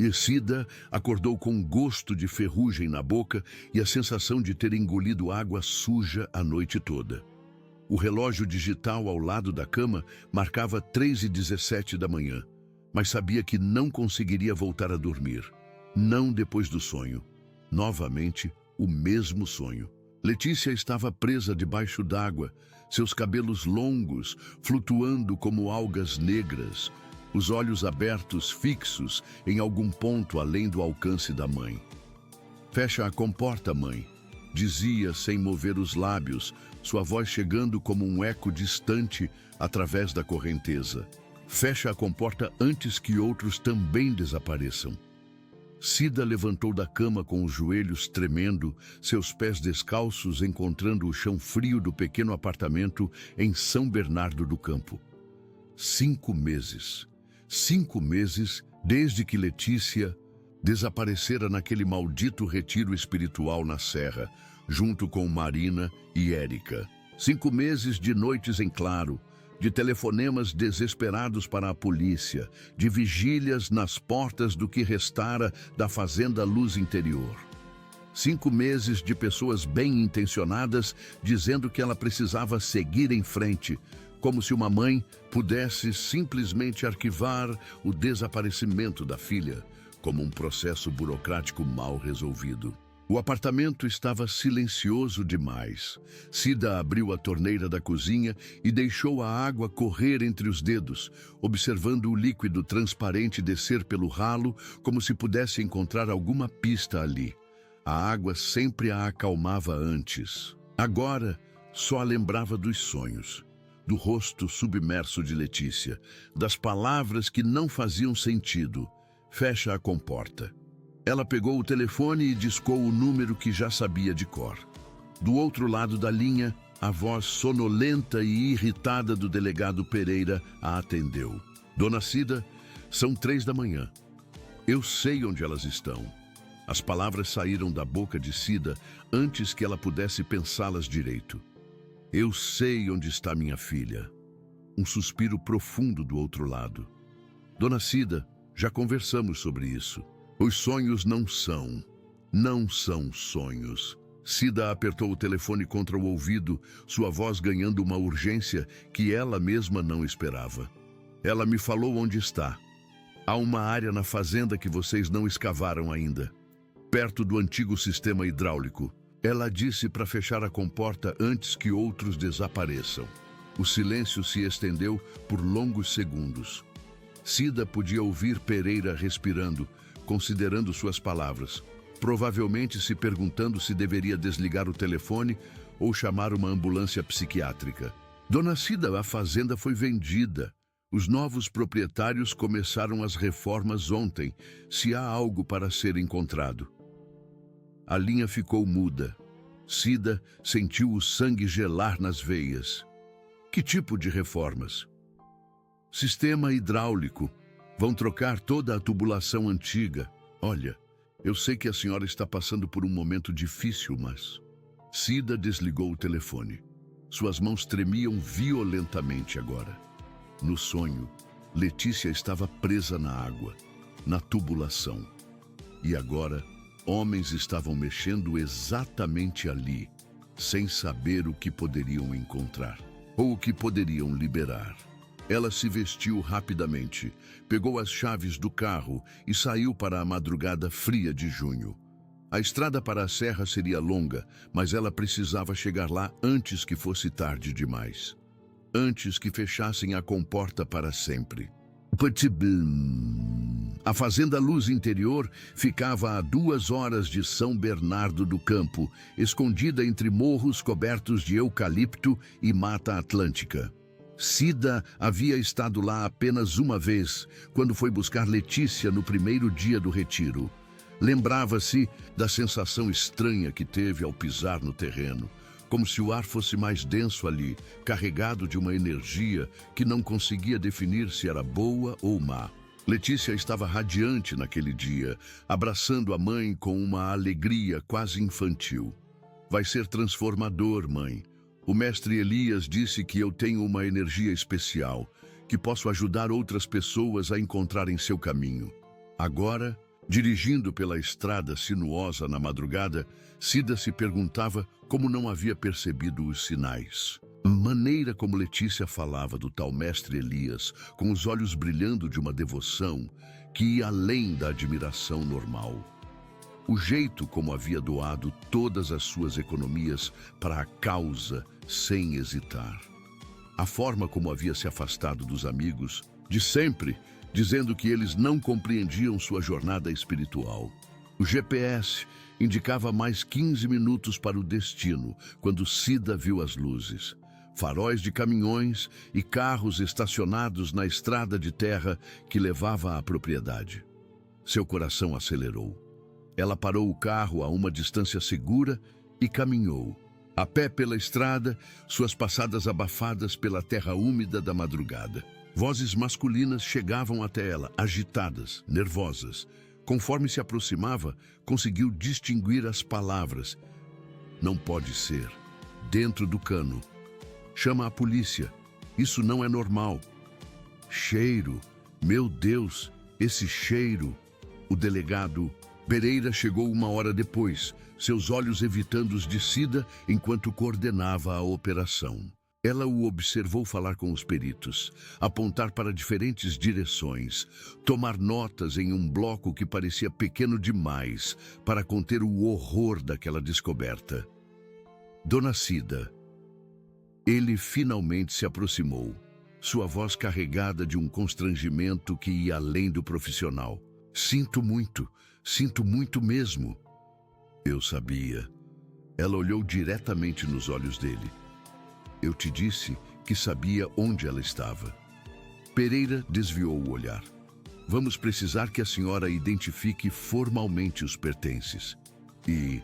E Cida acordou com um gosto de ferrugem na boca e a sensação de ter engolido água suja a noite toda. O relógio digital ao lado da cama marcava 3h17 da manhã, mas sabia que não conseguiria voltar a dormir. Não depois do sonho. Novamente, o mesmo sonho. Letícia estava presa debaixo d'água, seus cabelos longos flutuando como algas negras, os olhos abertos fixos em algum ponto além do alcance da mãe. "Fecha a comporta, mãe", dizia sem mover os lábios, sua voz chegando como um eco distante através da correnteza. "Fecha a comporta antes que outros também desapareçam." Cida levantou da cama com os joelhos tremendo, seus pés descalços encontrando o chão frio do pequeno apartamento em São Bernardo do Campo. 5 meses. 5 meses desde que Letícia desaparecera naquele maldito retiro espiritual na serra, junto com Marina e Érica. 5 meses de noites em claro, de telefonemas desesperados para a polícia, de vigílias nas portas do que restara da Fazenda Luz Interior. 5 meses de pessoas bem intencionadas dizendo que ela precisava seguir em frente, como se uma mãe pudesse simplesmente arquivar o desaparecimento da filha, como um processo burocrático mal resolvido. O apartamento estava silencioso demais. Cida abriu a torneira da cozinha e deixou a água correr entre os dedos, observando o líquido transparente descer pelo ralo, como se pudesse encontrar alguma pista ali. A água sempre a acalmava antes. Agora, só a lembrava dos sonhos, do rosto submerso de Letícia, das palavras que não faziam sentido. "Fecha a comporta." Ela pegou o telefone e discou o número que já sabia de cor. Do outro lado da linha, a voz sonolenta e irritada do delegado Pereira a atendeu. "Dona Cida, são 3 da manhã. Eu sei onde elas estão." As palavras saíram da boca de Cida antes que ela pudesse pensá-las direito. "Eu sei onde está minha filha." Um suspiro profundo do outro lado. "Dona Cida, já conversamos sobre isso. Os sonhos não são sonhos." Cida apertou o telefone contra o ouvido, sua voz ganhando uma urgência que ela mesma não esperava. "Ela me falou onde está. Há uma área na fazenda que vocês não escavaram ainda, perto do antigo sistema hidráulico. Ela disse para fechar a comporta antes que outros desapareçam." O silêncio se estendeu por longos segundos. Cida podia ouvir Pereira respirando, considerando suas palavras, provavelmente se perguntando se deveria desligar o telefone ou chamar uma ambulância psiquiátrica. "Dona Cida, a fazenda foi vendida. Os novos proprietários começaram as reformas ontem, se há algo para ser encontrado." A linha ficou muda. Cida sentiu o sangue gelar nas veias. "Que tipo de reformas?" "Sistema hidráulico. Vão trocar toda a tubulação antiga. Olha, eu sei que a senhora está passando por um momento difícil, mas..." Cida desligou o telefone. Suas mãos tremiam violentamente agora. No sonho, Letícia estava presa na água, na tubulação. E agora, homens estavam mexendo exatamente ali, sem saber o que poderiam encontrar, ou o que poderiam liberar. Ela se vestiu rapidamente, pegou as chaves do carro e saiu para a madrugada fria de junho. A estrada para a serra seria longa, mas ela precisava chegar lá antes que fosse tarde demais. Antes que fechassem a comporta para sempre. A Fazenda Luz Interior ficava a 2 horas de São Bernardo do Campo, escondida entre morros cobertos de eucalipto e mata atlântica. Cida havia estado lá apenas uma vez, quando foi buscar Letícia no primeiro dia do retiro. Lembrava-se da sensação estranha que teve ao pisar no terreno, como se o ar fosse mais denso ali, carregado de uma energia que não conseguia definir se era boa ou má. Letícia estava radiante naquele dia, abraçando a mãe com uma alegria quase infantil. "Vai ser transformador, mãe. O mestre Elias disse que eu tenho uma energia especial, que posso ajudar outras pessoas a encontrarem seu caminho. Agora, Dirigindo pela estrada sinuosa na madrugada, Cida se perguntava como não havia percebido os sinais. A maneira como Letícia falava do tal mestre Elias, com os olhos brilhando de uma devoção que ia além da admiração normal. O jeito como havia doado todas as suas economias para a causa sem hesitar. A forma como havia se afastado dos amigos, de sempre, dizendo que eles não compreendiam sua jornada espiritual. O GPS indicava mais 15 minutos para o destino, quando Cida viu as luzes. Faróis de caminhões e carros estacionados na estrada de terra que levava à propriedade. Seu coração acelerou. Ela parou o carro a uma distância segura e caminhou. A pé pela estrada, suas passadas abafadas pela terra úmida da madrugada. Vozes masculinas chegavam até ela, agitadas, nervosas. Conforme se aproximava, conseguiu distinguir as palavras. Não pode ser. Dentro do cano. Chama a polícia. Isso não é normal. Cheiro. Meu Deus, esse cheiro. O delegado Pereira chegou 1 hora depois, seus olhos evitando os de Cida enquanto coordenava a operação. Ela o observou falar com os peritos, apontar para diferentes direções, tomar notas em um bloco que parecia pequeno demais para conter o horror daquela descoberta. Dona Cida. Ele finalmente se aproximou, sua voz carregada de um constrangimento que ia além do profissional. Sinto muito mesmo. Eu sabia. Ela olhou diretamente nos olhos dele. Eu te disse que sabia onde ela estava. Pereira desviou o olhar. Vamos precisar que a senhora identifique formalmente os pertences. E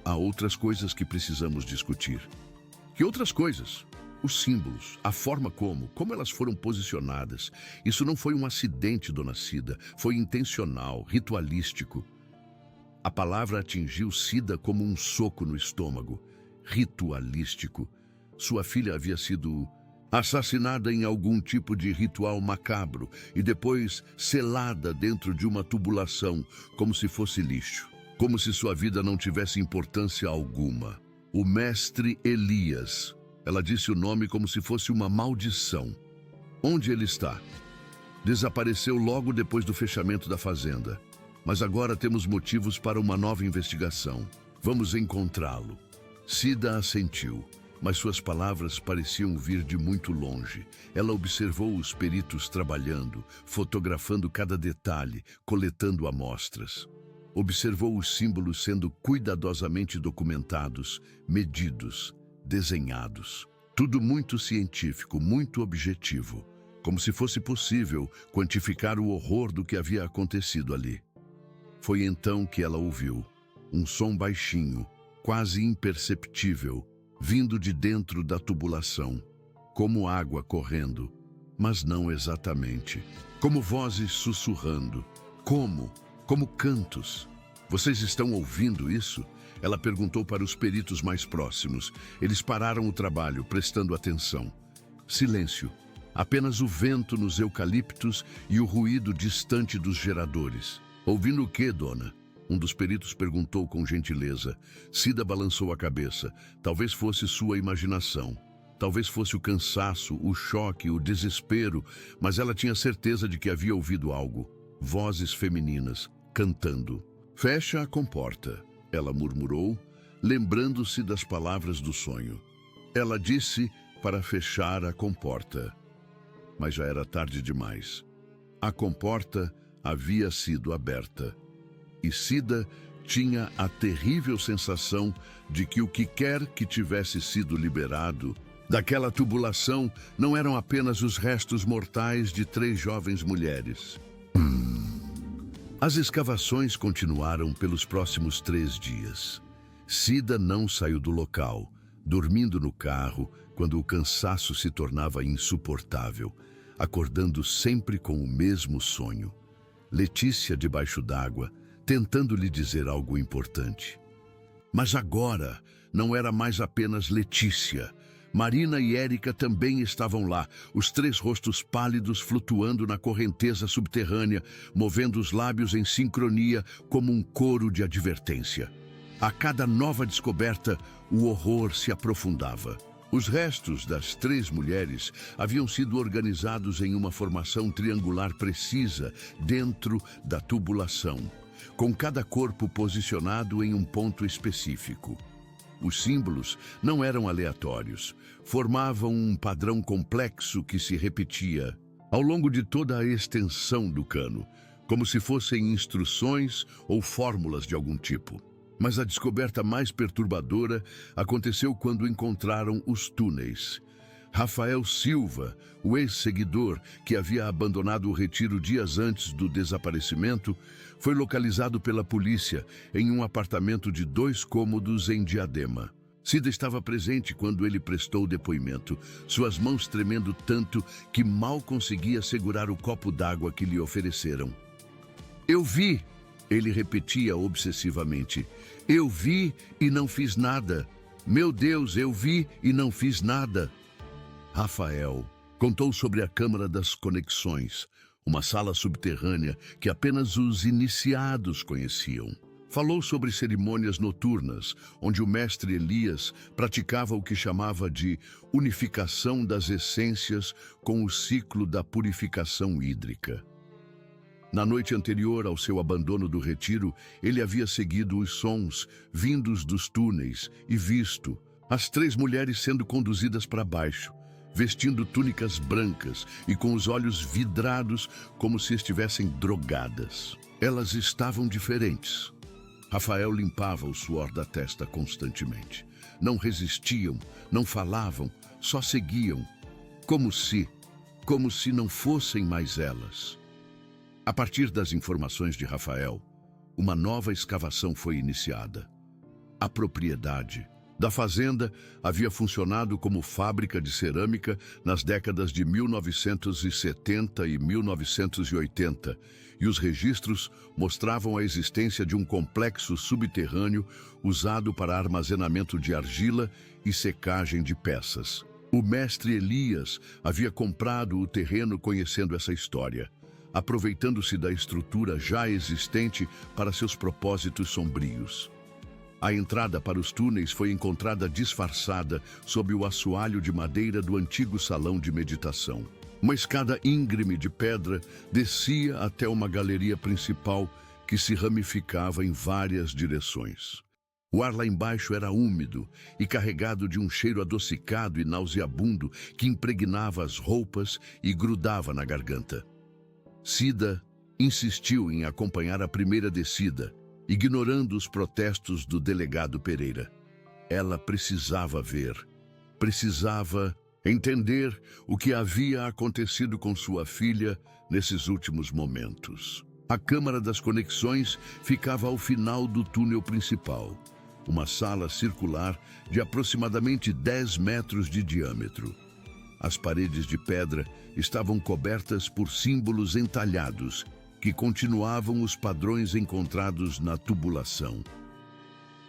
há outras coisas que precisamos discutir. Que outras coisas? Os símbolos, a forma como elas foram posicionadas. Isso não foi um acidente, Dona Cida. Foi intencional, ritualístico. A palavra atingiu Cida como um soco no estômago. Ritualístico. Sua filha havia sido assassinada em algum tipo de ritual macabro e depois selada dentro de uma tubulação, como se fosse lixo. Como se sua vida não tivesse importância alguma. O mestre Elias. Ela disse o nome como se fosse uma maldição. Onde ele está? Desapareceu logo depois do fechamento da fazenda. Mas agora temos motivos para uma nova investigação. Vamos encontrá-lo. Cida assentiu, mas suas palavras pareciam vir de muito longe. Ela observou os peritos trabalhando, fotografando cada detalhe, coletando amostras. Observou os símbolos sendo cuidadosamente documentados, medidos, desenhados. Tudo muito científico, muito objetivo. Como se fosse possível quantificar o horror do que havia acontecido ali. Foi então que ela ouviu um som baixinho, quase imperceptível, vindo de dentro da tubulação, como água correndo, mas não exatamente. Como vozes sussurrando. Como cantos. Vocês estão ouvindo isso? Ela perguntou para os peritos mais próximos. Eles pararam o trabalho, prestando atenção. Silêncio. Apenas o vento nos eucaliptos e o ruído distante dos geradores. Ouvindo o quê, dona? Um dos peritos perguntou com gentileza. Cida balançou a cabeça. Talvez fosse sua imaginação. Talvez fosse o cansaço, o choque, o desespero, mas ela tinha certeza de que havia ouvido algo. Vozes femininas, cantando. Fecha a comporta, ela murmurou, lembrando-se das palavras do sonho. Ela disse para fechar a comporta. Mas já era tarde demais. A comporta havia sido aberta. E Cida tinha a terrível sensação de que o que quer que tivesse sido liberado daquela tubulação não eram apenas os restos mortais de 3 jovens mulheres. As escavações continuaram pelos próximos 3 dias. Cida não saiu do local, dormindo no carro quando o cansaço se tornava insuportável, acordando sempre com o mesmo sonho. Letícia debaixo d'água, tentando lhe dizer algo importante. Mas agora não era mais apenas Letícia. Marina e Érica também estavam lá, os três rostos pálidos flutuando na correnteza subterrânea, movendo os lábios em sincronia como um coro de advertência. A cada nova descoberta, o horror se aprofundava. Os restos das três mulheres haviam sido organizados em uma formação triangular precisa dentro da tubulação, com cada corpo posicionado em um ponto específico. Os símbolos não eram aleatórios, formavam um padrão complexo que se repetia ao longo de toda a extensão do cano, como se fossem instruções ou fórmulas de algum tipo. Mas a descoberta mais perturbadora aconteceu quando encontraram os túneis. Rafael Silva, o ex-seguidor que havia abandonado o retiro dias antes do desaparecimento, foi localizado pela polícia em um apartamento de 2 cômodos em Diadema. Cida estava presente quando ele prestou depoimento, suas mãos tremendo tanto que mal conseguia segurar o copo d'água que lhe ofereceram. "Eu vi", ele repetia obsessivamente. "Eu vi e não fiz nada. Meu Deus, eu vi e não fiz nada." Rafael contou sobre a Câmara das Conexões, uma sala subterrânea que apenas os iniciados conheciam. Falou sobre cerimônias noturnas, onde o mestre Elias praticava o que chamava de unificação das essências com o ciclo da purificação hídrica. Na noite anterior ao seu abandono do retiro, ele havia seguido os sons vindos dos túneis e visto as 3 mulheres sendo conduzidas para baixo, vestindo túnicas brancas e com os olhos vidrados como se estivessem drogadas. Elas estavam diferentes. Rafael limpava o suor da testa constantemente. Não resistiam, não falavam, só seguiam, como se não fossem mais elas. A partir das informações de Rafael, uma nova escavação foi iniciada. A propriedade da fazenda havia funcionado como fábrica de cerâmica nas décadas de 1970 e 1980, e os registros mostravam a existência de um complexo subterrâneo usado para armazenamento de argila e secagem de peças. O mestre Elias havia comprado o terreno conhecendo essa história, aproveitando-se da estrutura já existente para seus propósitos sombrios. A entrada para os túneis foi encontrada disfarçada sob o assoalho de madeira do antigo salão de meditação. Uma escada íngreme de pedra descia até uma galeria principal que se ramificava em várias direções. O ar lá embaixo era úmido e carregado de um cheiro adocicado e nauseabundo que impregnava as roupas e grudava na garganta. Cida insistiu em acompanhar a primeira descida, ignorando os protestos do delegado Pereira. Ela precisava ver, precisava entender o que havia acontecido com sua filha nesses últimos momentos. A Câmara das Conexões ficava ao final do túnel principal, uma sala circular de aproximadamente 10 metros de diâmetro. As paredes de pedra estavam cobertas por símbolos entalhados que continuavam os padrões encontrados na tubulação.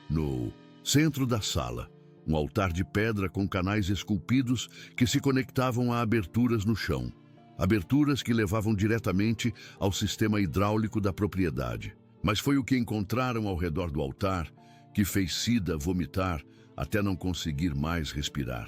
No centro da sala, um altar de pedra com canais esculpidos que se conectavam a aberturas no chão, aberturas que levavam diretamente ao sistema hidráulico da propriedade. Mas foi o que encontraram ao redor do altar que fez Cida vomitar até não conseguir mais respirar.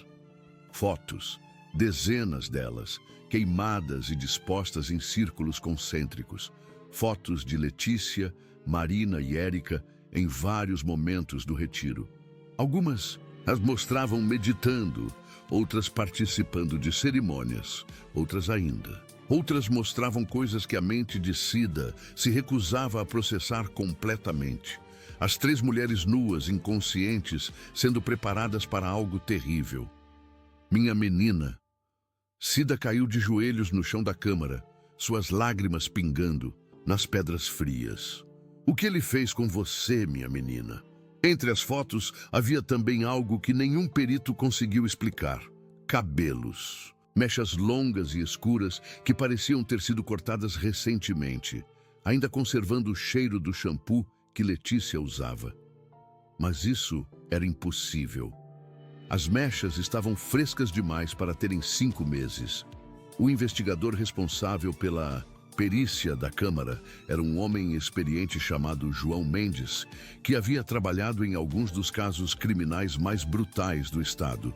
Fotos, dezenas delas, queimadas e dispostas em círculos concêntricos. Fotos de Letícia, Marina e Érica em vários momentos do retiro. Algumas as mostravam meditando, outras participando de cerimônias, outras ainda. Outras mostravam coisas que a mente de Cida se recusava a processar completamente. As 3 mulheres nuas, inconscientes, sendo preparadas para algo terrível. "Minha menina." Cida caiu de joelhos no chão da câmara, suas lágrimas pingando nas pedras frias. "O que ele fez com você, minha menina?" Entre as fotos havia também algo que nenhum perito conseguiu explicar: cabelos. Mechas longas e escuras que pareciam ter sido cortadas recentemente, ainda conservando o cheiro do shampoo que Letícia usava. Mas isso era impossível. As mechas estavam frescas demais para terem 5 meses. O investigador responsável pela perícia da Câmara era um homem experiente chamado João Mendes, que havia trabalhado em alguns dos casos criminais mais brutais do estado.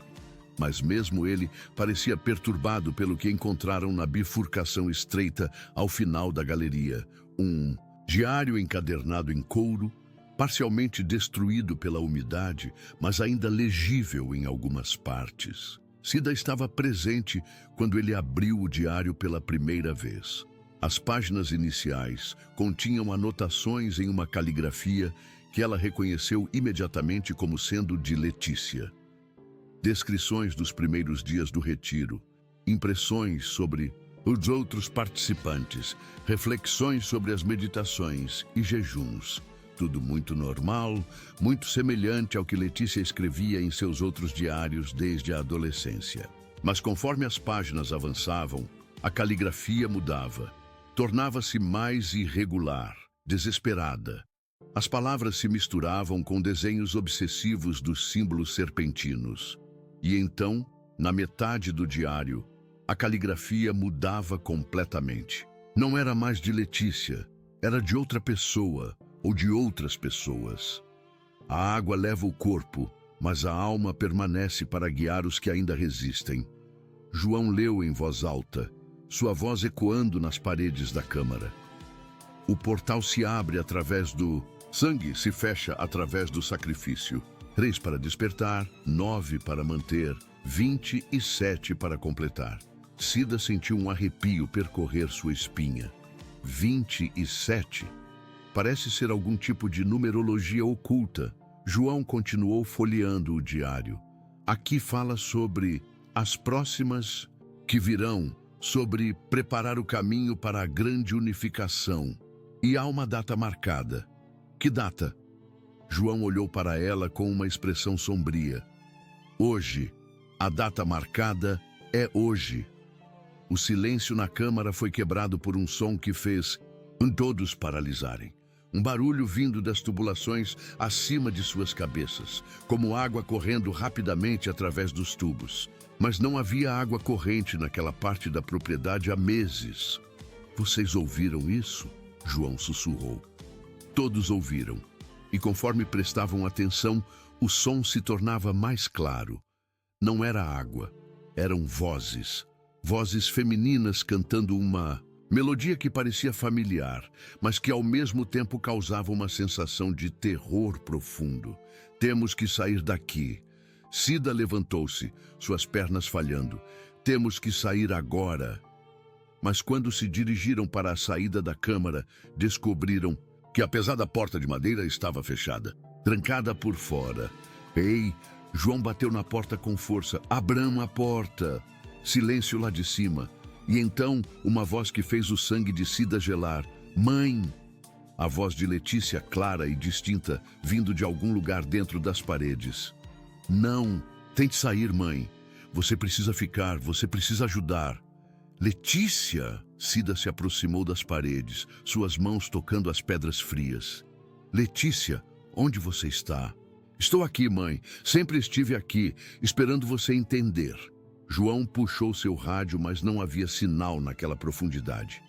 Mas mesmo ele parecia perturbado pelo que encontraram na bifurcação estreita ao final da galeria. Um diário encadernado em couro, parcialmente destruído pela umidade, mas ainda legível em algumas partes. Cida estava presente quando ele abriu o diário pela primeira vez. As páginas iniciais continham anotações em uma caligrafia que ela reconheceu imediatamente como sendo de Letícia. Descrições dos primeiros dias do retiro, impressões sobre os outros participantes, reflexões sobre as meditações e jejuns. Tudo muito normal, muito semelhante ao que Letícia escrevia em seus outros diários desde a adolescência. Mas conforme as páginas avançavam, a caligrafia mudava. Tornava-se mais irregular, desesperada. As palavras se misturavam com desenhos obsessivos dos símbolos serpentinos. E então, na metade do diário, a caligrafia mudava completamente. Não era mais de Letícia, era de outra pessoa ou de outras pessoas. A água leva o corpo, mas a alma permanece para guiar os que ainda resistem. João leu em voz alta, sua voz ecoando nas paredes da câmara. O portal se abre através do sangue, se fecha através do sacrifício. 3 para despertar, 9 para manter, 27 para completar. Cida sentiu um arrepio percorrer sua espinha. 27. Parece ser algum tipo de numerologia oculta. João continuou folheando o diário. Aqui fala sobre as próximas que virão, sobre preparar o caminho para a grande unificação. E há uma data marcada. Que data? João olhou para ela com uma expressão sombria. Hoje. A data marcada é hoje. O silêncio na câmara foi quebrado por um som que fez todos paralisarem. Um barulho vindo das tubulações acima de suas cabeças, como água correndo rapidamente através dos tubos. Mas não havia água corrente naquela parte da propriedade há meses. Vocês ouviram isso? João sussurrou. Todos ouviram, e conforme prestavam atenção, o som se tornava mais claro. Não era água, eram vozes. Vozes femininas cantando uma melodia que parecia familiar, mas que ao mesmo tempo causava uma sensação de terror profundo. Temos que sair daqui. Cida levantou-se, suas pernas falhando. Temos que sair agora. Mas quando se dirigiram para a saída da câmara, descobriram que a pesada porta de madeira estava fechada, trancada por fora. Ei! João bateu na porta com força. Abram a porta! Silêncio lá de cima. E então, uma voz que fez o sangue de Cida gelar. Mãe! A voz de Letícia, clara e distinta, vindo de algum lugar dentro das paredes. Não! Tente sair, mãe. Você precisa ficar, você precisa ajudar. Letícia! Cida se aproximou das paredes, suas mãos tocando as pedras frias. Letícia, onde você está? Estou aqui, mãe. Sempre estive aqui, esperando você entender. João puxou seu rádio, mas não havia sinal naquela profundidade.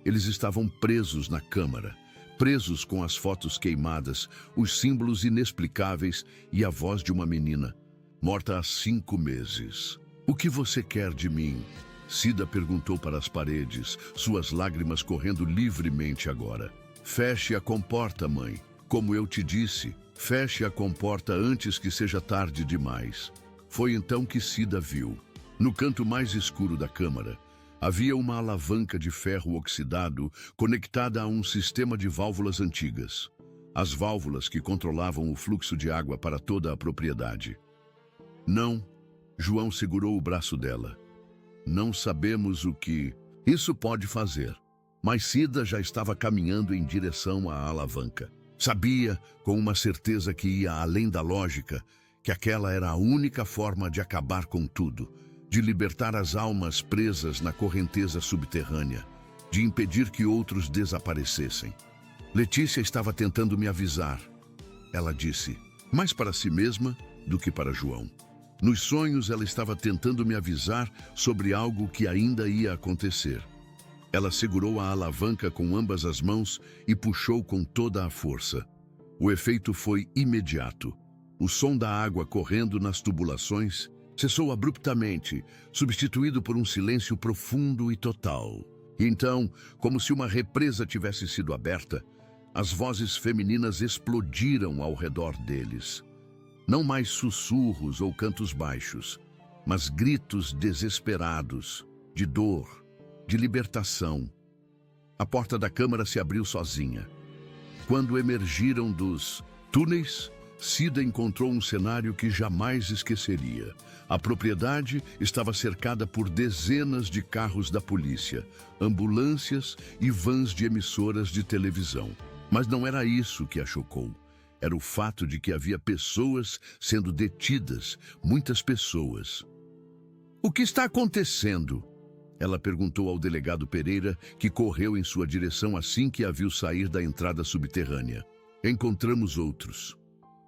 Eles estavam presos na câmara, presos com as fotos queimadas, os símbolos inexplicáveis e a voz de uma menina, morta há 5 meses. O que você quer de mim? Cida perguntou para as paredes, suas lágrimas correndo livremente agora. Feche a comporta, mãe. Como eu te disse, feche a comporta antes que seja tarde demais. Foi então que Cida viu. No canto mais escuro da câmara, havia uma alavanca de ferro oxidado conectada a um sistema de válvulas antigas. As válvulas que controlavam o fluxo de água para toda a propriedade. Não, João segurou o braço dela. Não sabemos o que isso pode fazer. Mas Cida já estava caminhando em direção à alavanca. Sabia, com uma certeza que ia além da lógica, que aquela era a única forma de acabar com tudo, de libertar as almas presas na correnteza subterrânea, de impedir que outros desaparecessem. Letícia estava tentando me avisar, ela disse, mais para si mesma do que para João. Nos sonhos, ela estava tentando me avisar sobre algo que ainda ia acontecer. Ela segurou a alavanca com ambas as mãos e puxou com toda a força. O efeito foi imediato. O som da água correndo nas tubulações cessou abruptamente, substituído por um silêncio profundo e total. E então, como se uma represa tivesse sido aberta, as vozes femininas explodiram ao redor deles. Não mais sussurros ou cantos baixos, mas gritos desesperados, de dor, de libertação. A porta da câmara se abriu sozinha. Quando emergiram dos túneis, Cida encontrou um cenário que jamais esqueceria. A propriedade estava cercada por dezenas de carros da polícia, ambulâncias e vans de emissoras de televisão. Mas não era isso que a chocou. Era o fato de que havia pessoas sendo detidas, muitas pessoas. "O que está acontecendo?" Ela perguntou ao delegado Pereira, que correu em sua direção assim que a viu sair da entrada subterrânea. "Encontramos outros."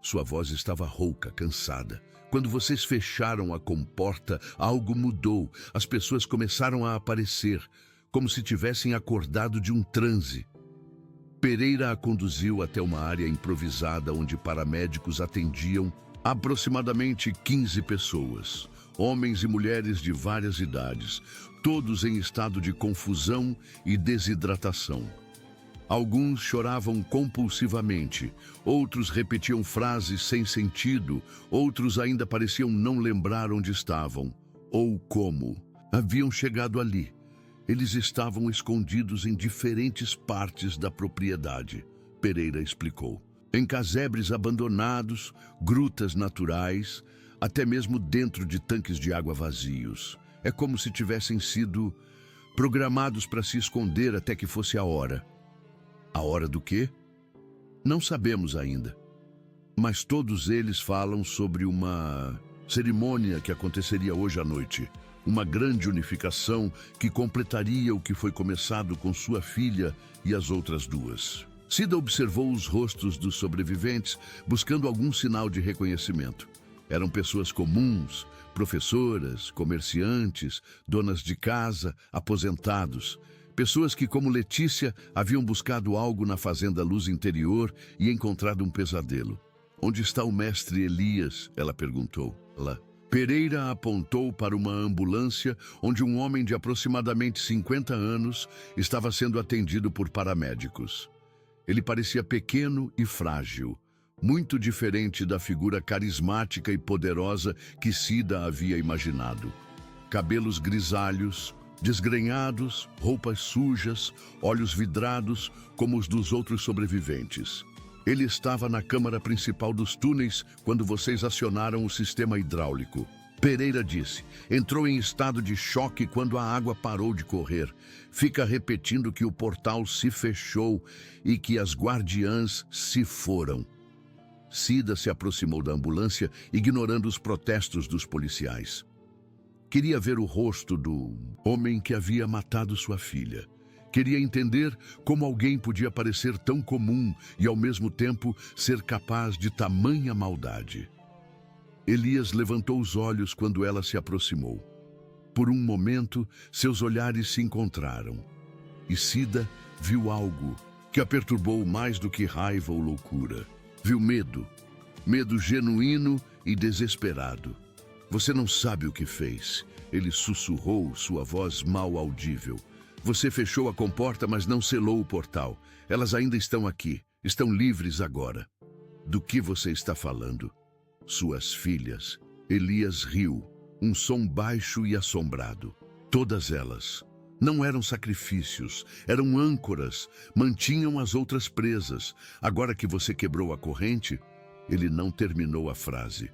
Sua voz estava rouca, cansada. "Quando vocês fecharam a comporta, algo mudou. As pessoas começaram a aparecer, como se tivessem acordado de um transe." Pereira a conduziu até uma área improvisada onde paramédicos atendiam aproximadamente 15 pessoas. Homens e mulheres de várias idades, todos em estado de confusão e desidratação. Alguns choravam compulsivamente, outros repetiam frases sem sentido, outros ainda pareciam não lembrar onde estavam, ou como haviam chegado ali. Eles estavam escondidos em diferentes partes da propriedade, Pereira explicou. Em casebres abandonados, grutas naturais, até mesmo dentro de tanques de água vazios. É como se tivessem sido programados para se esconder até que fosse a hora. A hora do quê? Não sabemos ainda. Mas todos eles falam sobre uma cerimônia que aconteceria hoje à noite. Uma grande unificação que completaria o que foi começado com sua filha e as outras duas. Cida observou os rostos dos sobreviventes, buscando algum sinal de reconhecimento. Eram pessoas comuns, professoras, comerciantes, donas de casa, aposentados. Pessoas que, como Letícia, haviam buscado algo na fazenda Luz Interior e encontrado um pesadelo. "Onde está o mestre Elias?" ela perguntou. Lá. Pereira apontou para uma ambulância onde um homem de aproximadamente 50 anos estava sendo atendido por paramédicos. Ele parecia pequeno e frágil, muito diferente da figura carismática e poderosa que Cida havia imaginado. Cabelos grisalhos, desgrenhados, roupas sujas, olhos vidrados como os dos outros sobreviventes. Ele estava na câmara principal dos túneis quando vocês acionaram o sistema hidráulico. Pereira disse. Entrou em estado de choque quando a água parou de correr. Fica repetindo que o portal se fechou e que as guardiãs se foram. Cida se aproximou da ambulância, ignorando os protestos dos policiais. Queria ver o rosto do homem que havia matado sua filha. Queria entender como alguém podia parecer tão comum e, ao mesmo tempo, ser capaz de tamanha maldade. Elias levantou os olhos quando ela se aproximou. Por um momento, seus olhares se encontraram. E Cida viu algo que a perturbou mais do que raiva ou loucura. Viu medo. Medo genuíno e desesperado. "Você não sabe o que fez." Ele sussurrou, sua voz mal audível. "Você fechou a comporta, mas não selou o portal. Elas ainda estão aqui. Estão livres agora." "Do que você está falando?" "Suas filhas." Elias riu, um som baixo e assombrado. "Todas elas. Não eram sacrifícios, eram âncoras, mantinham as outras presas. Agora que você quebrou a corrente..." Ele não terminou a frase.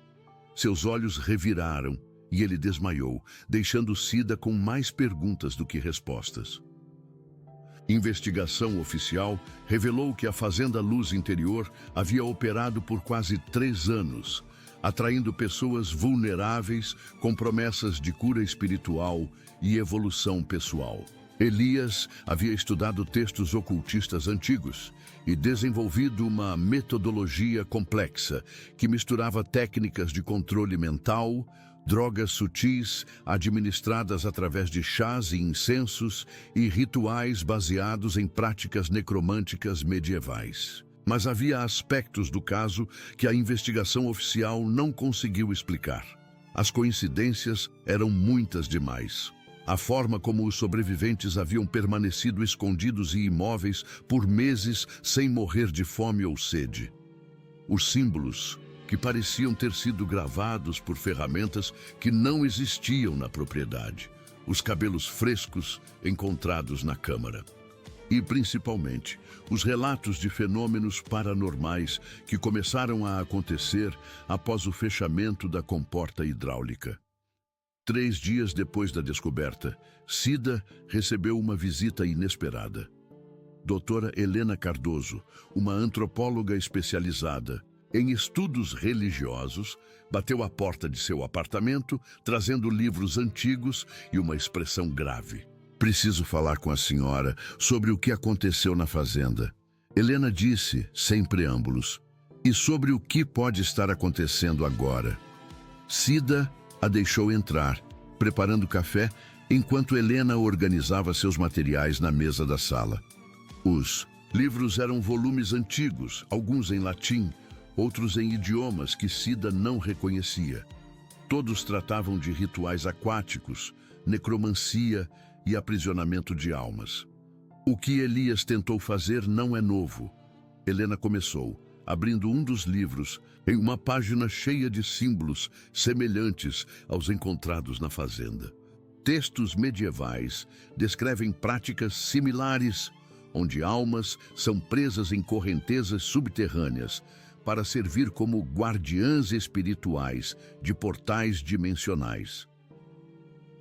Seus olhos reviraram e ele desmaiou, deixando Cida com mais perguntas do que respostas. Investigação oficial revelou que a Fazenda Luz Interior havia operado por quase 3 anos, atraindo pessoas vulneráveis com promessas de cura espiritual e evolução pessoal. Elias havia estudado textos ocultistas antigos e desenvolvido uma metodologia complexa que misturava técnicas de controle mental, drogas sutis administradas através de chás e incensos e rituais baseados em práticas necromânticas medievais. Mas havia aspectos do caso que a investigação oficial não conseguiu explicar. As coincidências eram muitas demais. A forma como os sobreviventes haviam permanecido escondidos e imóveis por meses sem morrer de fome ou sede. Os símbolos, que pareciam ter sido gravados por ferramentas que não existiam na propriedade. Os cabelos frescos encontrados na câmara. E, principalmente, os relatos de fenômenos paranormais que começaram a acontecer após o fechamento da comporta hidráulica. 3 dias depois da descoberta, Cida recebeu uma visita inesperada. Doutora Helena Cardoso, uma antropóloga especializada em estudos religiosos, bateu à porta de seu apartamento, trazendo livros antigos e uma expressão grave. "Preciso falar com a senhora sobre o que aconteceu na fazenda." Helena disse, sem preâmbulos, "e sobre o que pode estar acontecendo agora." Cida a deixou entrar, preparando café, enquanto Helena organizava seus materiais na mesa da sala. Os livros eram volumes antigos, alguns em latim, outros em idiomas que Cida não reconhecia. Todos tratavam de rituais aquáticos, necromancia e aprisionamento de almas. O que Elias tentou fazer não é novo. Helena começou, abrindo um dos livros, em uma página cheia de símbolos semelhantes aos encontrados na fazenda. Textos medievais descrevem práticas similares, onde almas são presas em correntezas subterrâneas para servir como guardiãs espirituais de portais dimensionais.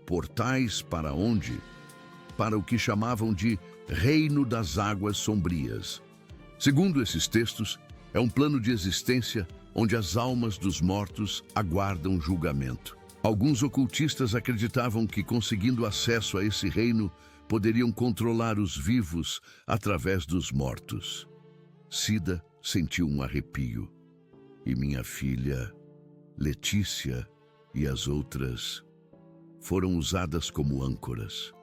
Portais para onde? Para o que chamavam de Reino das Águas Sombrias. Segundo esses textos, é um plano de existência onde as almas dos mortos aguardam julgamento. Alguns ocultistas acreditavam que, conseguindo acesso a esse reino, poderiam controlar os vivos através dos mortos. Cida sentiu um arrepio. E minha filha, Letícia, e as outras foram usadas como âncoras.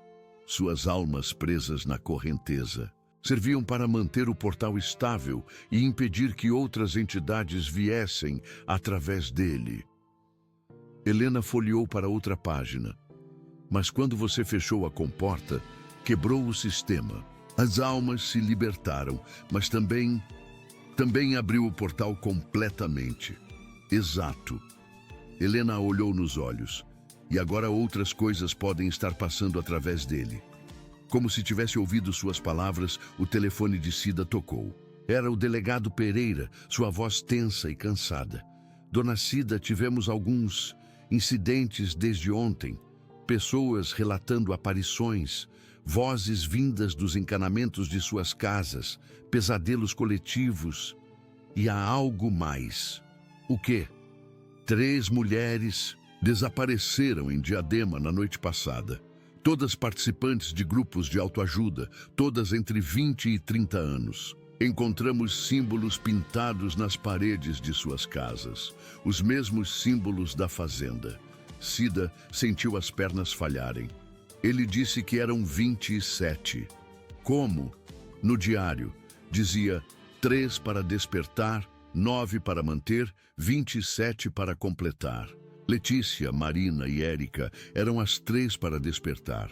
Suas almas presas na correnteza serviam para manter o portal estável e impedir que outras entidades viessem através dele. Helena folheou para outra página. Mas quando você fechou a comporta, quebrou o sistema. As almas se libertaram, mas também abriu o portal completamente. Exato. Helena olhou nos olhos. E agora outras coisas podem estar passando através dele. Como se tivesse ouvido suas palavras, o telefone de Cida tocou. Era o delegado Pereira, sua voz tensa e cansada. "Dona Cida, tivemos alguns incidentes desde ontem. Pessoas relatando aparições, vozes vindas dos encanamentos de suas casas, pesadelos coletivos. E há algo mais." "O quê?" 3 mulheres desapareceram em Diadema na noite passada. Todas participantes de grupos de autoajuda, todas entre 20 e 30 anos. Encontramos símbolos pintados nas paredes de suas casas, os mesmos símbolos da fazenda. Cida sentiu as pernas falharem. Ele disse que eram 27. Como? No diário, dizia 3 para despertar, 9 para manter, 27 para completar. Letícia, Marina e Érica eram as 3 para despertar.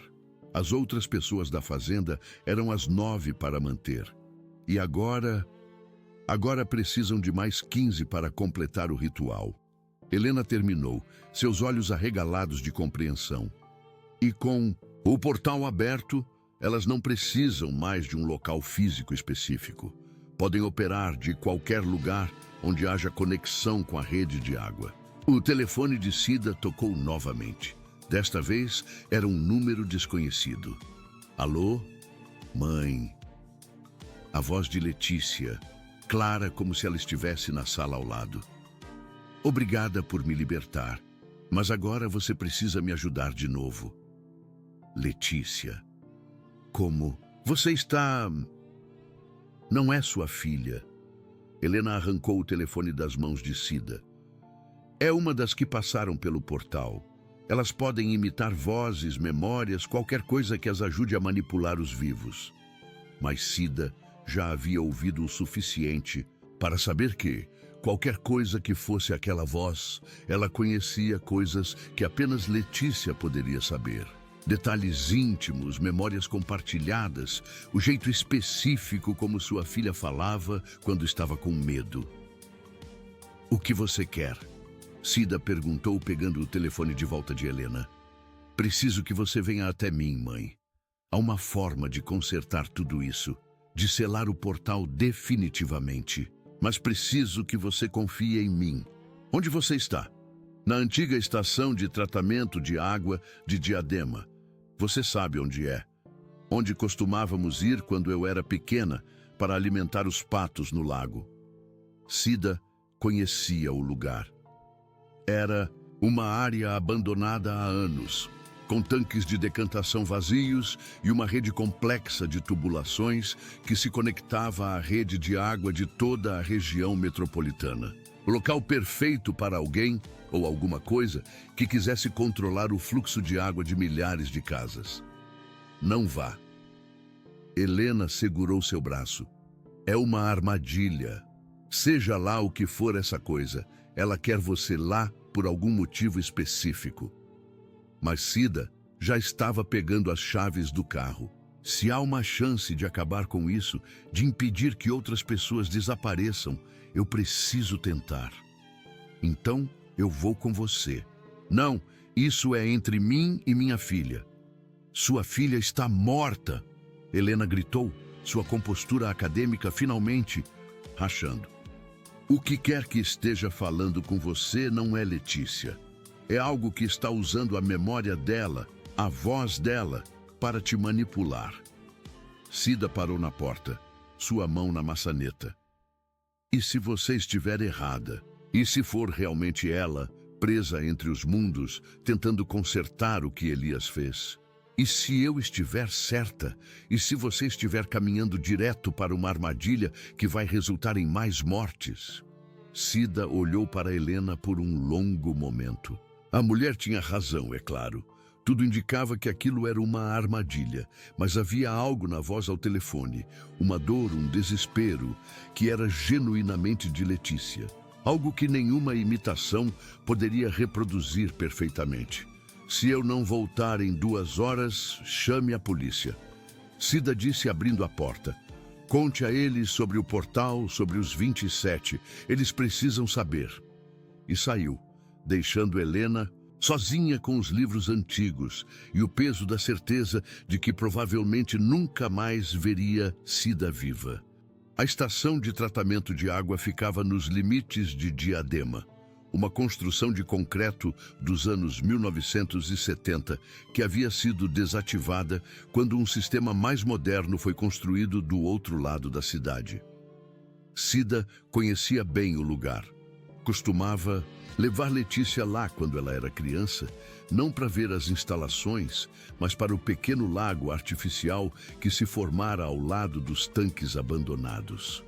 As outras pessoas da fazenda eram as 9 para manter. E agora precisam de mais 15 para completar o ritual. Helena terminou, seus olhos arregalados de compreensão. E com o portal aberto, elas não precisam mais de um local físico específico. Podem operar de qualquer lugar onde haja conexão com a rede de água. O telefone de Cida tocou novamente. Desta vez, era um número desconhecido. "Alô? Mãe?" A voz de Letícia, clara como se ela estivesse na sala ao lado. "Obrigada por me libertar, mas agora você precisa me ajudar de novo." Letícia: "Como? Você está..." Não é sua filha. Helena arrancou o telefone das mãos de Cida. É uma das que passaram pelo portal. Elas podem imitar vozes, memórias, qualquer coisa que as ajude a manipular os vivos. Mas Cida já havia ouvido o suficiente para saber que, qualquer coisa que fosse aquela voz, ela conhecia coisas que apenas Letícia poderia saber. Detalhes íntimos, memórias compartilhadas, o jeito específico como sua filha falava quando estava com medo. "O que você quer?" Cida perguntou, pegando o telefone de volta de Helena. "Preciso que você venha até mim, mãe. Há uma forma de consertar tudo isso, de selar o portal definitivamente. Mas preciso que você confie em mim. Onde você está?" "Na antiga estação de tratamento de água de Diadema. Você sabe onde é. Onde costumávamos ir quando eu era pequena para alimentar os patos no lago." Cida conhecia o lugar. Era uma área abandonada há anos, com tanques de decantação vazios e uma rede complexa de tubulações que se conectava à rede de água de toda a região metropolitana. O local perfeito para alguém ou alguma coisa que quisesse controlar o fluxo de água de milhares de casas. "Não vá." Helena segurou seu braço. "É uma armadilha. Seja lá o que for essa coisa, ela quer você lá por algum motivo específico." Mas Cida já estava pegando as chaves do carro. "Se há uma chance de acabar com isso, de impedir que outras pessoas desapareçam, eu preciso tentar. Então, eu vou com você." "Não, isso é entre mim e minha filha." "Sua filha está morta!" Helena gritou, sua compostura acadêmica finalmente rachando. "O que quer que esteja falando com você não é Letícia. É algo que está usando a memória dela, a voz dela, para te manipular." Cida parou na porta, sua mão na maçaneta. "E se você estiver errada? E se for realmente ela, presa entre os mundos, tentando consertar o que Elias fez? E se eu estiver certa? E se você estiver caminhando direto para uma armadilha que vai resultar em mais mortes?" Cida olhou para Helena por um longo momento. A mulher tinha razão, é claro. Tudo indicava que aquilo era uma armadilha, mas havia algo na voz ao telefone, uma dor, um desespero, que era genuinamente de Letícia. Algo que nenhuma imitação poderia reproduzir perfeitamente. "Se eu não voltar em 2 horas, chame a polícia." Cida disse, abrindo a porta. "Conte a eles sobre o portal, sobre os 27. Eles precisam saber." E saiu, deixando Helena sozinha com os livros antigos e o peso da certeza de que provavelmente nunca mais veria Cida viva. A estação de tratamento de água ficava nos limites de Diadema, uma construção de concreto dos anos 1970 que havia sido desativada quando um sistema mais moderno foi construído do outro lado da cidade. Cida conhecia bem o lugar. Costumava levar Letícia lá quando ela era criança, não para ver as instalações, mas para o pequeno lago artificial que se formara ao lado dos tanques abandonados.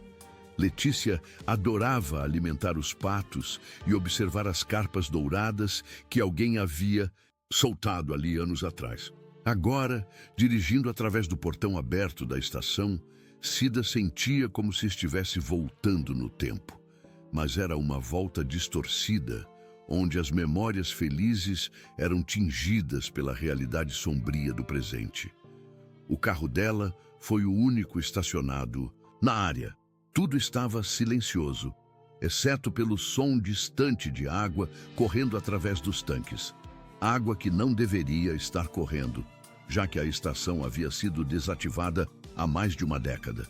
Letícia adorava alimentar os patos e observar as carpas douradas que alguém havia soltado ali anos atrás. Agora, dirigindo através do portão aberto da estação, Cida sentia como se estivesse voltando no tempo. Mas era uma volta distorcida, onde as memórias felizes eram tingidas pela realidade sombria do presente. O carro dela foi o único estacionado na área. Tudo estava silencioso, exceto pelo som distante de água correndo através dos tanques. Água que não deveria estar correndo, já que a estação havia sido desativada há mais de uma década.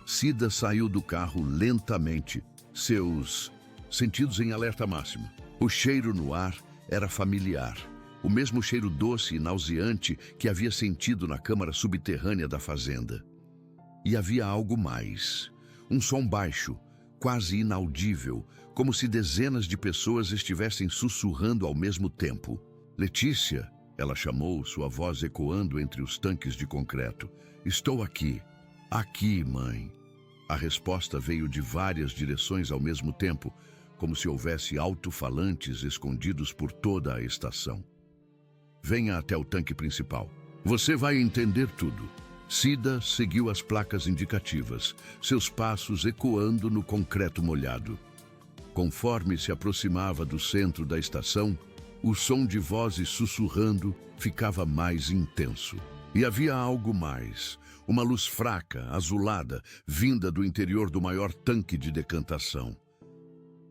Cida saiu do carro lentamente, seus sentidos em alerta máximo. O cheiro no ar era familiar, o mesmo cheiro doce e nauseante que havia sentido na câmara subterrânea da fazenda. E havia algo mais. Um som baixo, quase inaudível, como se dezenas de pessoas estivessem sussurrando ao mesmo tempo. "Letícia", ela chamou, sua voz ecoando entre os tanques de concreto. "Estou aqui. Aqui, mãe." A resposta veio de várias direções ao mesmo tempo, como se houvesse alto-falantes escondidos por toda a estação. Venha até o tanque principal. Você vai entender tudo. Cida seguiu as placas indicativas, seus passos ecoando no concreto molhado. Conforme se aproximava do centro da estação, o som de vozes sussurrando ficava mais intenso. E havia algo mais, uma luz fraca, azulada, vinda do interior do maior tanque de decantação.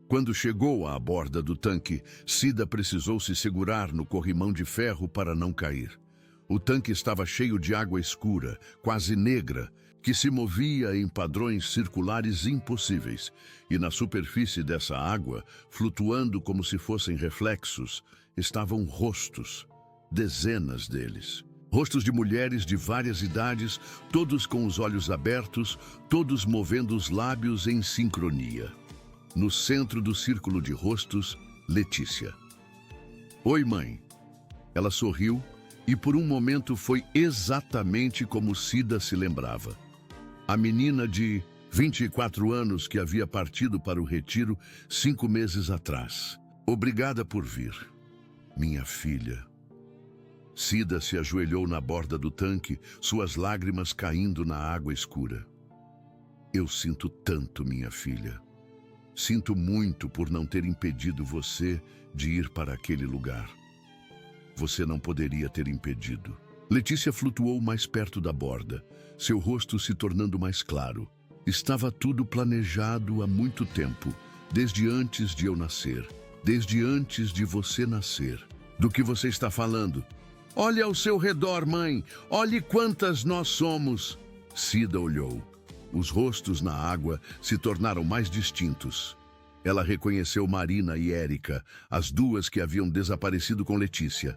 Quando chegou à borda do tanque, Cida precisou se segurar no corrimão de ferro para não cair. O tanque estava cheio de água escura, quase negra, que se movia em padrões circulares impossíveis, e na superfície dessa água, flutuando como se fossem reflexos, estavam rostos, dezenas deles. Rostos de mulheres de várias idades, todos com os olhos abertos, todos movendo os lábios em sincronia. No centro do círculo de rostos, Letícia. Oi, mãe. Ela sorriu e por um momento foi exatamente como Cida se lembrava. A menina de 24 anos que havia partido para o retiro 5 meses atrás. Obrigada por vir, minha filha. Cida se ajoelhou na borda do tanque, suas lágrimas caindo na água escura. Eu sinto tanto, minha filha. Sinto muito por não ter impedido você de ir para aquele lugar. Você não poderia ter impedido. Letícia flutuou mais perto da borda, seu rosto se tornando mais claro. Estava tudo planejado há muito tempo, desde antes de eu nascer, desde antes de você nascer. Do que você está falando? Olhe ao seu redor, mãe. Olhe quantas nós somos. Cida olhou. Os rostos na água se tornaram mais distintos. Ela reconheceu Marina e Érica, as duas que haviam desaparecido com Letícia.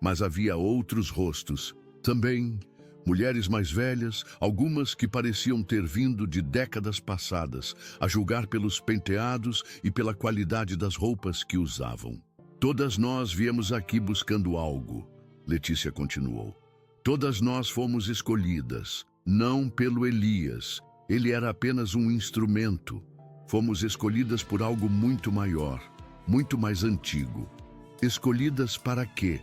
Mas havia outros rostos, também mulheres mais velhas, algumas que pareciam ter vindo de décadas passadas, a julgar pelos penteados e pela qualidade das roupas que usavam. Todas nós viemos aqui buscando algo, Letícia continuou. Todas nós fomos escolhidas, não pelo Elias. Ele era apenas um instrumento. Fomos escolhidas por algo muito maior, muito mais antigo. Escolhidas para quê?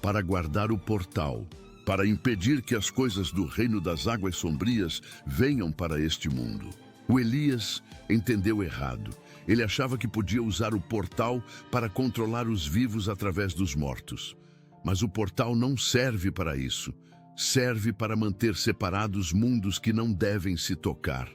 Para guardar o portal, para impedir que as coisas do reino das águas sombrias venham para este mundo. O Elias entendeu errado. Ele achava que podia usar o portal para controlar os vivos através dos mortos. Mas o portal não serve para isso. Serve para manter separados mundos que não devem se tocar.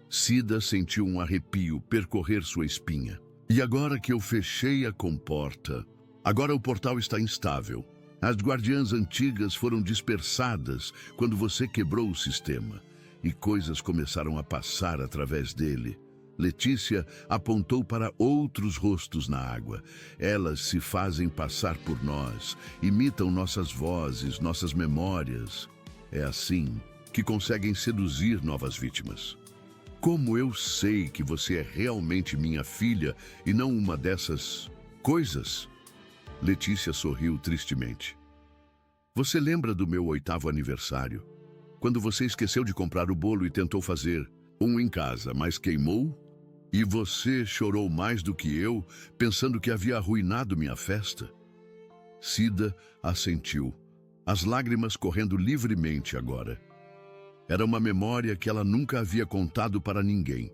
Cida sentiu um arrepio percorrer sua espinha. E agora que eu fechei a comporta, agora o portal está instável. As guardiãs antigas foram dispersadas quando você quebrou o sistema. E coisas começaram a passar através dele. Letícia apontou para outros rostos na água. Elas se fazem passar por nós, imitam nossas vozes, nossas memórias. É assim que conseguem seduzir novas vítimas. Como eu sei que você é realmente minha filha e não uma dessas coisas? Letícia sorriu tristemente. Você lembra do meu 8º aniversário? Quando você esqueceu de comprar o bolo e tentou fazer um em casa, mas queimou? E você chorou mais do que eu, pensando que havia arruinado minha festa? Cida assentiu, as lágrimas correndo livremente agora. Era uma memória que ela nunca havia contado para ninguém.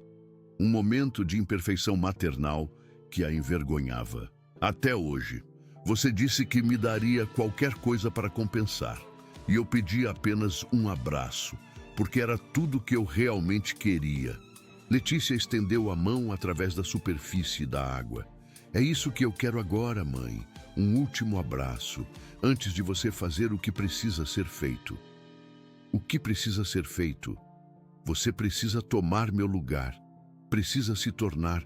Um momento de imperfeição maternal que a envergonhava. Até hoje, você disse que me daria qualquer coisa para compensar. E eu pedi apenas um abraço, porque era tudo que eu realmente queria. Letícia estendeu a mão através da superfície da água. É isso que eu quero agora, mãe. Um último abraço, antes de você fazer o que precisa ser feito. O que precisa ser feito? Você precisa tomar meu lugar. Precisa se tornar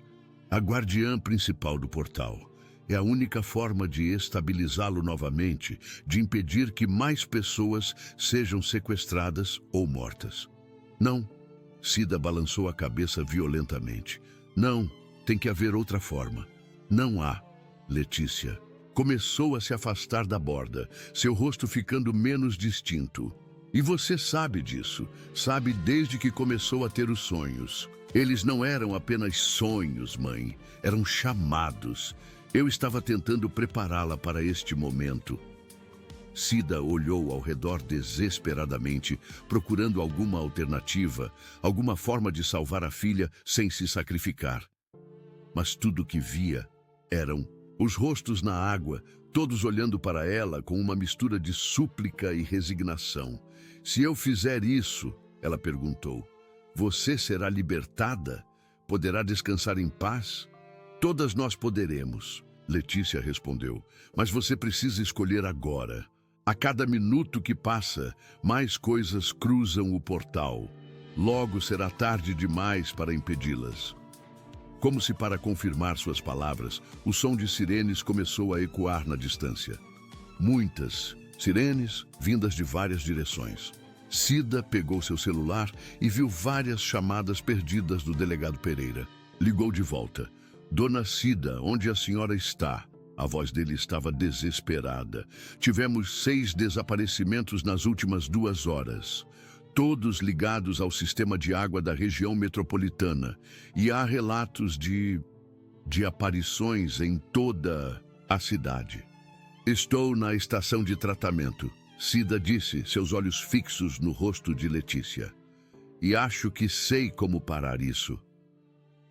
a guardiã principal do portal. É a única forma de estabilizá-lo novamente, de impedir que mais pessoas sejam sequestradas ou mortas. Não. Cida balançou a cabeça violentamente. Não, tem que haver outra forma. Não há. Letícia começou a se afastar da borda, seu rosto ficando menos distinto. E você sabe disso, sabe desde que começou a ter os sonhos. Eles não eram apenas sonhos, mãe, eram chamados. Eu estava tentando prepará-la para este momento. Cida olhou ao redor desesperadamente, procurando alguma alternativa, alguma forma de salvar a filha sem se sacrificar. Mas tudo que via eram os rostos na água, todos olhando para ela com uma mistura de súplica e resignação. Se eu fizer isso, ela perguntou, você será libertada? Poderá descansar em paz? Todas nós poderemos, Letícia respondeu, mas você precisa escolher agora. A cada minuto que passa, mais coisas cruzam o portal. Logo será tarde demais para impedi-las. Como se para confirmar suas palavras, o som de sirenes começou a ecoar na distância. Muitas sirenes vindas de várias direções. Cida pegou seu celular e viu várias chamadas perdidas do delegado Pereira. Ligou de volta. Dona Cida, onde a senhora está? A voz dele estava desesperada. Tivemos 6 desaparecimentos nas últimas 2 horas. Todos ligados ao sistema de água da região metropolitana. E há relatos de aparições em toda a cidade. Estou na estação de tratamento, Cida disse, seus olhos fixos no rosto de Letícia. E acho que sei como parar isso.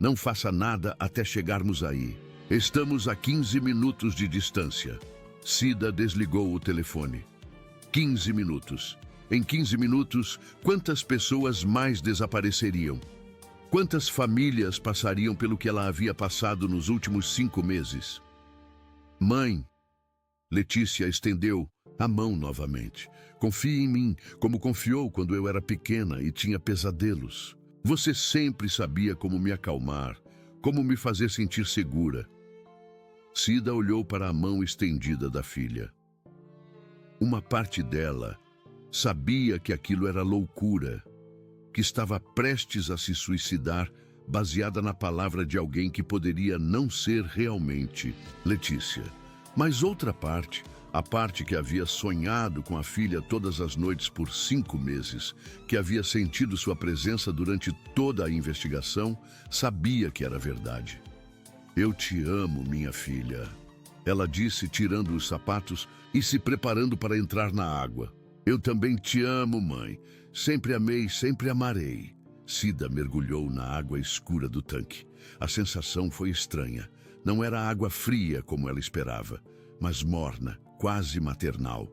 Não faça nada até chegarmos aí. Estamos a 15 minutos de distância. Cida desligou o telefone. 15 minutos. Em 15 minutos, quantas pessoas mais desapareceriam? Quantas famílias passariam pelo que ela havia passado nos últimos 5 meses? Mãe, Letícia estendeu a mão novamente. Confie em mim, como confiou quando eu era pequena e tinha pesadelos. Você sempre sabia como me acalmar, como me fazer sentir segura. Cida olhou para a mão estendida da filha. Uma parte dela sabia que aquilo era loucura, que estava prestes a se suicidar, baseada na palavra de alguém que poderia não ser realmente Letícia. Mas outra parte, a parte que havia sonhado com a filha todas as noites por 5 meses, que havia sentido sua presença durante toda a investigação, sabia que era verdade. Eu te amo, minha filha, ela disse, tirando os sapatos e se preparando para entrar na água. Eu também te amo, mãe. Sempre amei, sempre amarei. Cida mergulhou na água escura do tanque. A sensação foi estranha. Não era água fria como ela esperava, mas morna, quase maternal.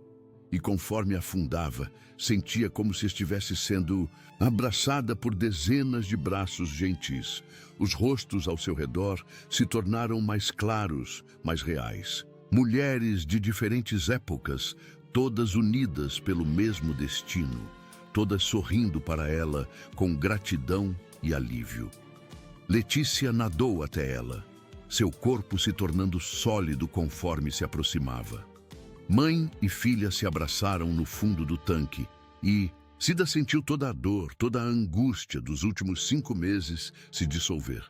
E conforme afundava, sentia como se estivesse sendo abraçada por dezenas de braços gentis. Os rostos ao seu redor se tornaram mais claros, mais reais. Mulheres de diferentes épocas, todas unidas pelo mesmo destino, todas sorrindo para ela com gratidão e alívio. Letícia nadou até ela, seu corpo se tornando sólido conforme se aproximava. Mãe e filha se abraçaram no fundo do tanque e Cida sentiu toda a dor, toda a angústia dos últimos 5 meses se dissolver.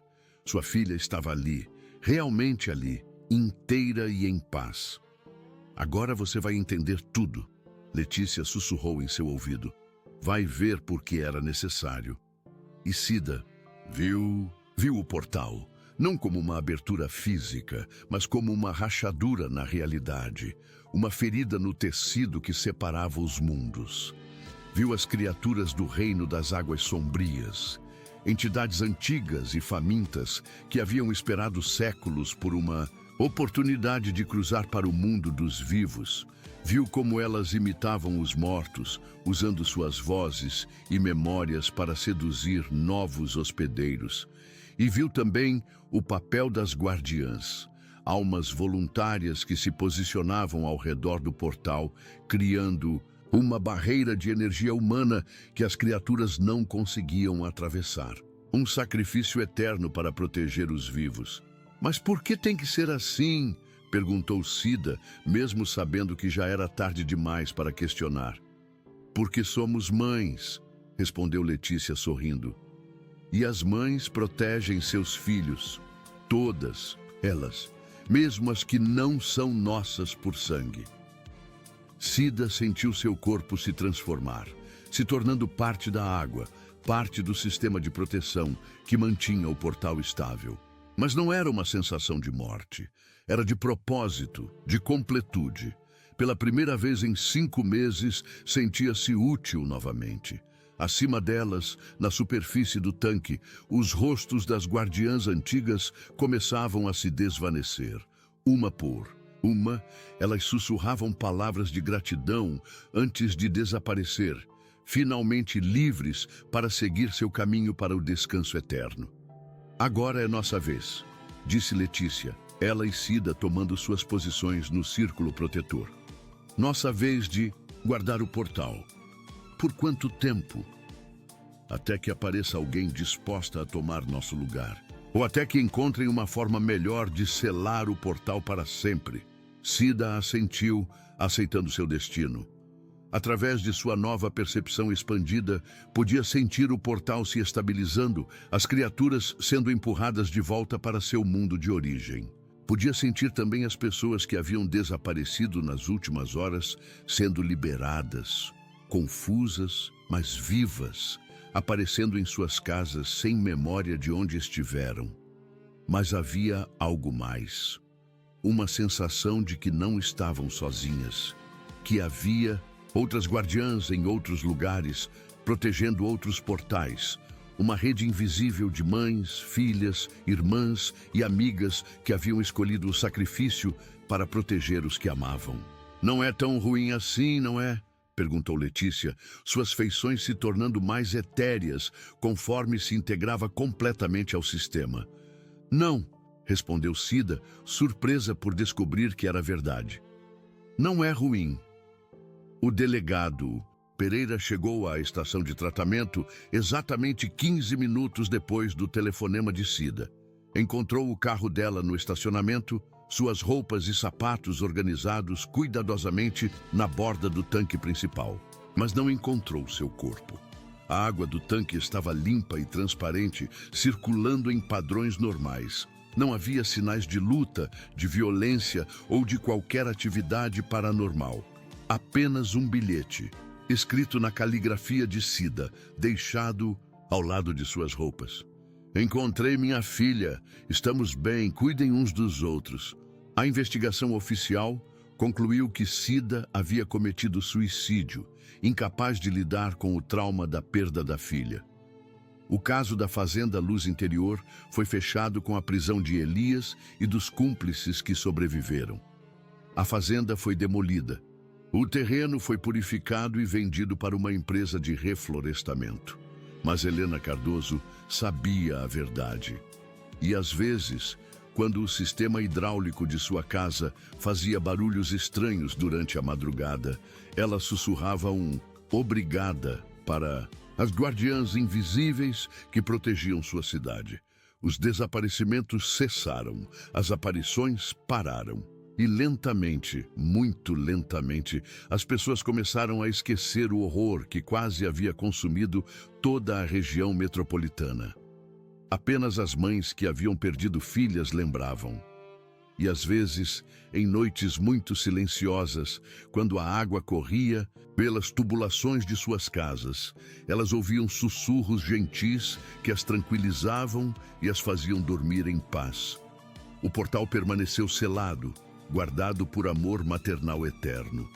Sua filha estava ali, realmente ali, inteira e em paz. Agora você vai entender tudo, Letícia sussurrou em seu ouvido. Vai ver por que era necessário. E Cida viu o portal, não como uma abertura física, mas como uma rachadura na realidade, uma ferida no tecido que separava os mundos. Viu as criaturas do reino das águas sombrias, entidades antigas e famintas que haviam esperado séculos por uma oportunidade de cruzar para o mundo dos vivos. Viu como elas imitavam os mortos, usando suas vozes e memórias para seduzir novos hospedeiros. E viu também o papel das guardiãs, almas voluntárias que se posicionavam ao redor do portal, criando uma barreira de energia humana que as criaturas não conseguiam atravessar. Um sacrifício eterno para proteger os vivos. Mas por que tem que ser assim? Perguntou Cida, mesmo sabendo que já era tarde demais para questionar. Porque somos mães, respondeu Letícia sorrindo. E as mães protegem seus filhos, todas elas, mesmo as que não são nossas por sangue. Cida sentiu seu corpo se transformar. se tornando parte da água, parte do sistema de proteção que mantinha o portal estável. Mas não era uma sensação de morte, era de propósito, de completude. Pela primeira vez em 5 meses, sentia-se útil novamente. Acima delas, na superfície do tanque, os rostos das guardiãs antigas começavam a se desvanecer. Uma por uma, elas sussurravam palavras de gratidão antes de desaparecer, finalmente livres para seguir seu caminho para o descanso eterno. Agora é nossa vez, disse Letícia, ela e Cida tomando suas posições no círculo protetor. Nossa vez de guardar o portal. Por quanto tempo? Até que apareça alguém disposta a tomar nosso lugar. Ou até que encontrem uma forma melhor de selar o portal para sempre. Cida assentiu, aceitando seu destino. Através de sua nova percepção expandida, podia sentir o portal se estabilizando, as criaturas sendo empurradas de volta para seu mundo de origem. Podia sentir também as pessoas que haviam desaparecido nas últimas horas sendo liberadas, confusas, mas vivas, aparecendo em suas casas sem memória de onde estiveram. Mas havia algo mais. Uma sensação de que não estavam sozinhas, que havia outras guardiãs em outros lugares, protegendo outros portais, uma rede invisível de mães, filhas, irmãs e amigas que haviam escolhido o sacrifício para proteger os que amavam. Não é tão ruim assim, não é? Perguntou Letícia, suas feições se tornando mais etéreas conforme se integrava completamente ao sistema. Não, respondeu Cida, surpresa por descobrir que era verdade. Não é ruim. O delegado Pereira chegou à estação de tratamento exatamente 15 minutos depois do telefonema de Cida. Encontrou o carro dela no estacionamento, suas roupas e sapatos organizados cuidadosamente na borda do tanque principal. Mas não encontrou seu corpo. A água do tanque estava limpa e transparente, circulando em padrões normais. Não havia sinais de luta, de violência ou de qualquer atividade paranormal. Apenas um bilhete, escrito na caligrafia de Cida, deixado ao lado de suas roupas. Encontrei minha filha. Estamos bem, cuidem uns dos outros. A investigação oficial concluiu que Cida havia cometido suicídio, incapaz de lidar com o trauma da perda da filha. O caso da Fazenda Luz Interior foi fechado com a prisão de Elias e dos cúmplices que sobreviveram. A fazenda foi demolida. O terreno foi purificado e vendido para uma empresa de reflorestamento. Mas Helena Cardoso sabia a verdade. E às vezes, quando o sistema hidráulico de sua casa fazia barulhos estranhos durante a madrugada, ela sussurrava um obrigada para as guardiãs invisíveis que protegiam sua cidade. Os desaparecimentos cessaram, as aparições pararam. E lentamente, muito lentamente, as pessoas começaram a esquecer o horror que quase havia consumido toda a região metropolitana. Apenas as mães que haviam perdido filhas lembravam. E às vezes, em noites muito silenciosas, quando a água corria pelas tubulações de suas casas, elas ouviam sussurros gentis que as tranquilizavam e as faziam dormir em paz. O portal permaneceu selado, guardado por amor maternal eterno.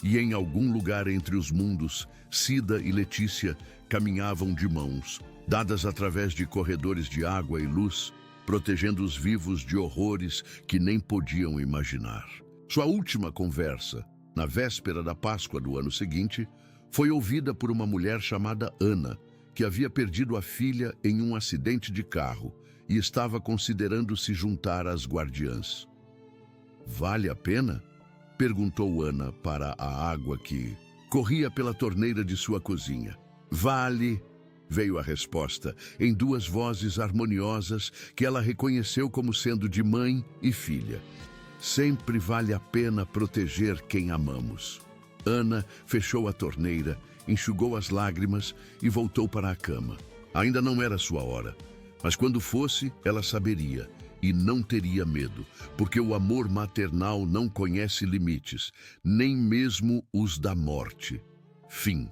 E em algum lugar entre os mundos, Cida e Letícia caminhavam de mãos, dadas através de corredores de água e luz, protegendo os vivos de horrores que nem podiam imaginar. Sua última conversa, na véspera da Páscoa do ano seguinte, foi ouvida por uma mulher chamada Ana, que havia perdido a filha em um acidente de carro e estava considerando se juntar às guardiãs. «Vale a pena?» perguntou Ana para a água que corria pela torneira de sua cozinha. «Vale», veio a resposta, em duas vozes harmoniosas que ela reconheceu como sendo de mãe e filha. «Sempre vale a pena proteger quem amamos». Ana fechou a torneira, enxugou as lágrimas e voltou para a cama. Ainda não era sua hora, mas quando fosse, ela saberia. E não teria medo, porque o amor maternal não conhece limites, nem mesmo os da morte. Fim.